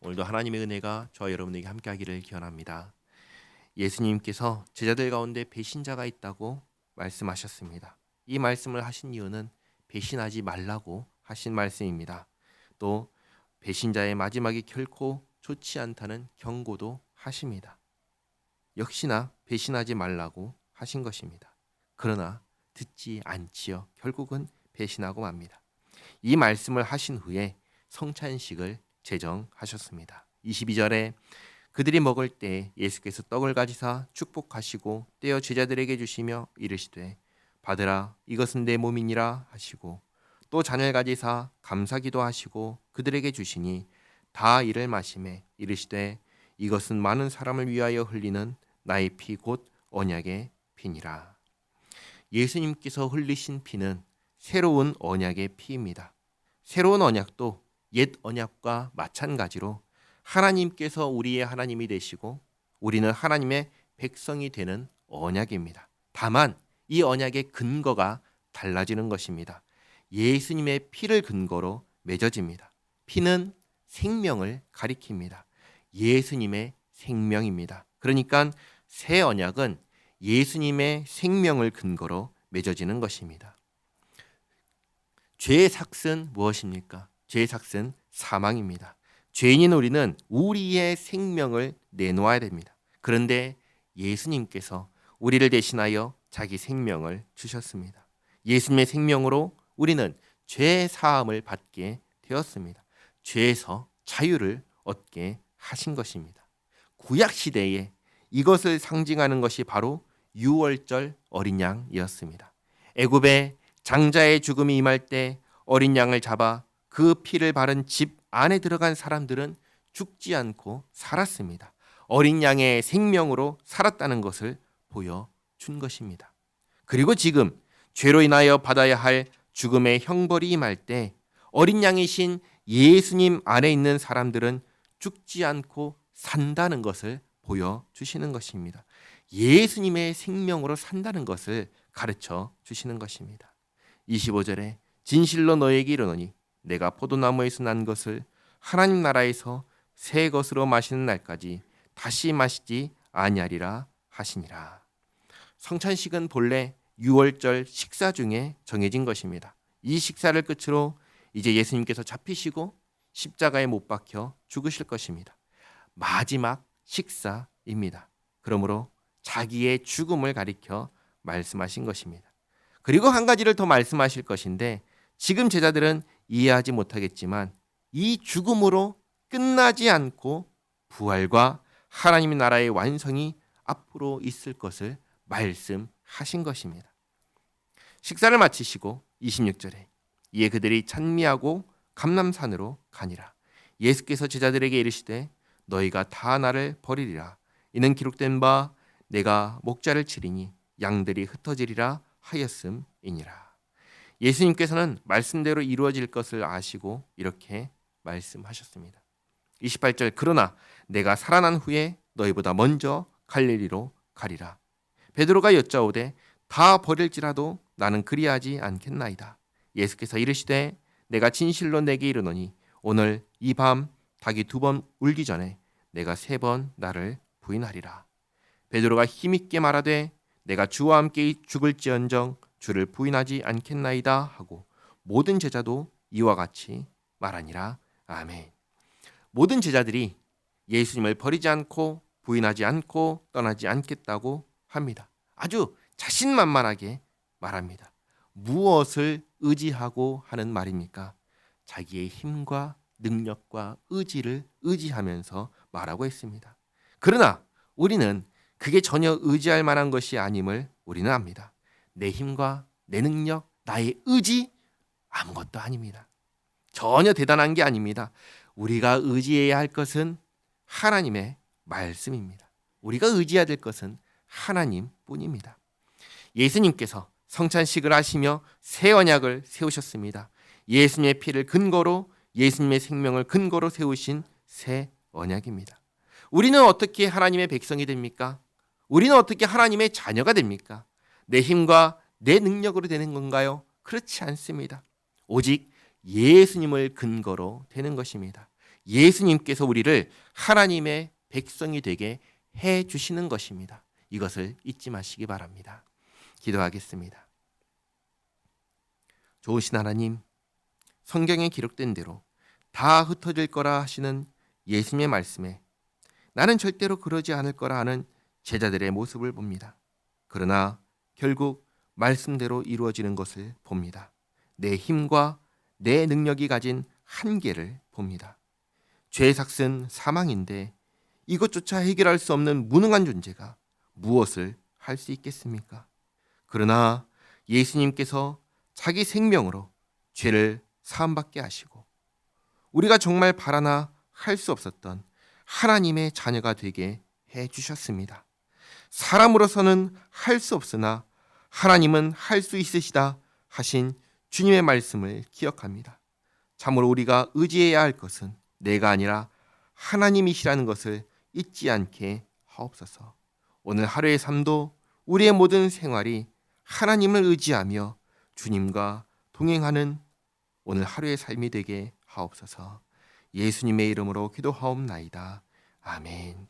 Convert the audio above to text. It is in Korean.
오늘도 하나님의 은혜가 저와 여러분에게 함께하기를 기원합니다. 예수님께서 제자들 가운데 배신자가 있다고 말씀하셨습니다. 이 말씀을 하신 이유는 배신하지 말라고 하신 말씀입니다. 또 배신자의 마지막이 결코 좋지 않다는 경고도 하십니다. 역시나 배신하지 말라고 하신 것입니다. 그러나 듣지 않지요. 결국은 배신하고 맙니다. 이 말씀을 하신 후에 성찬식을 제정하셨습니다. 22절에 그들이 먹을 때 예수께서 떡을 가지사 축복하시고 떼어 제자들에게 주시며 이르시되 받으라 이것은 내 몸이니라 하시고 또 잔을 가지사 감사기도 하시고 그들에게 주시니 다 이를 마시매 이르시되 이것은 많은 사람을 위하여 흘리는 나의 피 곧 언약의 피니라. 예수님께서 흘리신 피는 새로운 언약의 피입니다. 새로운 언약도 옛 언약과 마찬가지로 하나님께서 우리의 하나님이 되시고 우리는 하나님의 백성이 되는 언약입니다. 다만 이 언약의 근거가 달라지는 것입니다. 예수님의 피를 근거로 맺어집니다. 피는 생명을 가리킵니다. 예수님의 생명입니다. 그러니까 새 언약은 예수님의 생명을 근거로 맺어지는 것입니다. 죄의 삭은 무엇입니까? 죄의 삭은 사망입니다. 죄인인 우리는 우리의 생명을 내놓아야 됩니다. 그런데 예수님께서 우리를 대신하여 자기 생명을 주셨습니다. 예수님의 생명으로 우리는 죄 사함을 받게 되었습니다. 죄에서 자유를 얻게 하신 것입니다. 구약 시대에 이것을 상징하는 것이 바로 유월절 어린 양이었습니다. 애굽에 장자의 죽음이 임할 때 어린 양을 잡아 그 피를 바른 집 안에 들어간 사람들은 죽지 않고 살았습니다. 어린 양의 생명으로 살았다는 것을 보여준 것입니다. 그리고 지금 죄로 인하여 받아야 할 죽음의 형벌이 임할 때 어린 양이신 예수님 안에 있는 사람들은 죽지 않고 산다는 것을 보여주시는 것입니다. 예수님의 생명으로 산다는 것을 가르쳐 주시는 것입니다. 25절에 진실로 너에게 이르노니 내가 포도나무에서 난 것을 하나님 나라에서 새 것으로 마시는 날까지 다시 마시지 아니하리라 하시니라. 성찬식은 본래 유월절 식사 중에 정해진 것입니다. 이 식사를 끝으로 이제 예수님께서 잡히시고 십자가에 못 박혀 죽으실 것입니다. 마지막 식사입니다. 그러므로 자기의 죽음을 가리켜 말씀하신 것입니다. 그리고 한 가지를 더 말씀하실 것인데 지금 제자들은 이해하지 못하겠지만 이 죽음으로 끝나지 않고 부활과 하나님의 나라의 완성이 앞으로 있을 것을 말씀하신 것입니다. 식사를 마치시고 26절에 이에 그들이 찬미하고 감람산으로 가니라. 예수께서 제자들에게 이르시되 너희가 다 나를 버리리라. 이는 기록된 바 내가 목자를 치리니 양들이 흩어지리라 하였음이니라. 예수님께서는 말씀대로 이루어질 것을 아시고 이렇게 말씀하셨습니다. 28절 그러나 내가 살아난 후에 너희보다 먼저 갈릴리로 가리라. 베드로가 여짜오되 다 버릴지라도 나는 그리하지 않겠나이다. 예수께서 이르시되 내가 진실로 내게 이르노니 오늘 이 밤 닭이 2번 울기 전에 내가 3번 나를 부인하리라. 베드로가 힘있게 말하되 내가 주와 함께 죽을지언정 주를 부인하지 않겠나이다 하고 모든 제자도 이와 같이 말하니라. 아멘. 모든 제자들이 예수님을 버리지 않고 부인하지 않고 떠나지 않겠다고 합니다. 아주 자신만만하게 말합니다. 무엇을 의지하고 하는 말입니까? 자기의 힘과 능력과 의지를 의지하면서 말하고 있습니다. 그러나 우리는 그게 전혀 의지할 만한 것이 아님을 우리는 압니다. 내 힘과 내 능력, 나의 의지 아무것도 아닙니다. 전혀 대단한 게 아닙니다. 우리가 의지해야 할 것은 하나님의 말씀입니다. 우리가 의지해야 될 것은 하나님뿐입니다. 예수님께서 성찬식을 하시며 새 언약을 세우셨습니다. 예수님의 피를 근거로 예수님의 생명을 근거로 세우신 새 언약입니다. 우리는 어떻게 하나님의 백성이 됩니까? 우리는 어떻게 하나님의 자녀가 됩니까? 내 힘과 내 능력으로 되는 건가요? 그렇지 않습니다. 오직 예수님을 근거로 되는 것입니다. 예수님께서 우리를 하나님의 백성이 되게 해 주시는 것입니다. 이것을 잊지 마시기 바랍니다. 기도하겠습니다. 좋으신 하나님, 성경에 기록된 대로 다 흩어질 거라 하시는 예수님의 말씀에 나는 절대로 그러지 않을 거라 하는 제자들의 모습을 봅니다. 그러나 결국 말씀대로 이루어지는 것을 봅니다. 내 힘과 내 능력이 가진 한계를 봅니다. 죄의 삭은 사망인데 이것조차 해결할 수 없는 무능한 존재가 무엇을 할 수 있겠습니까? 그러나 예수님께서 자기 생명으로 죄를 사함받게 하시고 우리가 정말 바라나 할 수 없었던 하나님의 자녀가 되게 해 주셨습니다. 사람으로서는 할 수 없으나 하나님은 할 수 있으시다 하신 주님의 말씀을 기억합니다. 참으로 우리가 의지해야 할 것은 내가 아니라 하나님이시라는 것을 잊지 않게 하옵소서. 오늘 하루의 삶도 우리의 모든 생활이 하나님을 의지하며 주님과 동행하는 오늘 하루의 삶이 되게 하옵소서. 예수님의 이름으로 기도하옵나이다. 아멘.